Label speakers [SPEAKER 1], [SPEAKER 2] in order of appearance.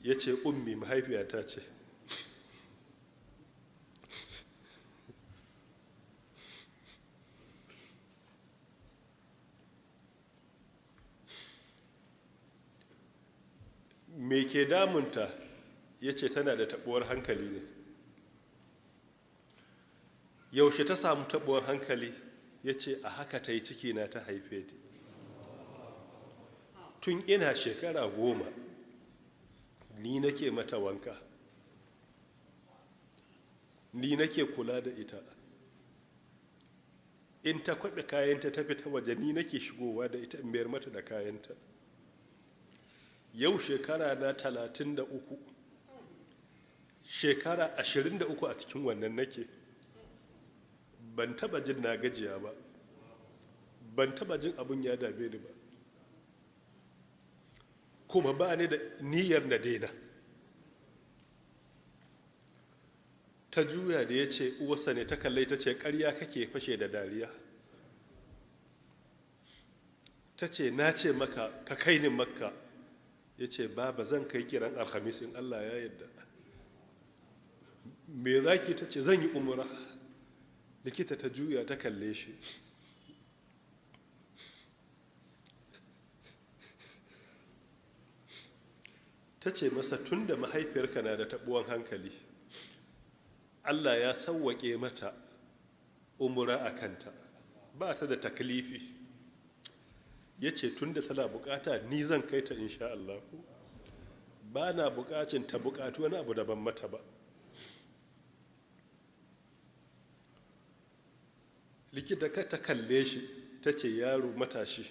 [SPEAKER 1] ya ce ummi mahaifiyata ce. Me ke damunta? Ya ce tana da taɓuwar hankali ne. Yaushe ta samu taɓuwar hankali? Ya ce a haka ta yi ciki na ta haife ni. Tun ina shekara 10 ni nake mata wanka, ni nake kula da ita. In ta kwaɓe kayanta ta fita waje ni nake shigowa da ita in mayar mata da kayanta. Yau shekara na 33, shekara 23 a cikin wannan nake. Ban taba jin na gajiya ba, ban taba jin abun ya dame ni ba, kuma ba ni da niyyar na daina. Ta juya da ya ce uwarsa ne, ta kallai ta ce ƙarya kake, fashe da dariya. Ta ce na ce maka ka kai ni Makka. Ya ce baba zan kai kiran alhamis in Allah ya yarda. Me zaki? ta ce zan yi umra. Likita ta juya ta kalle shi. Ta ce masa tun da mahaifiyarka na da taɓuwan hankali, Allah ya sauwaƙe mata umra a kanta, ba ta da taklifi. Ya ce tun da tana bukata ni zan kai ta insha Allah, ba na bukacin ta bukatu wani abu daban mata ba. Likita ka ta kalle shi ta ce yaro matashi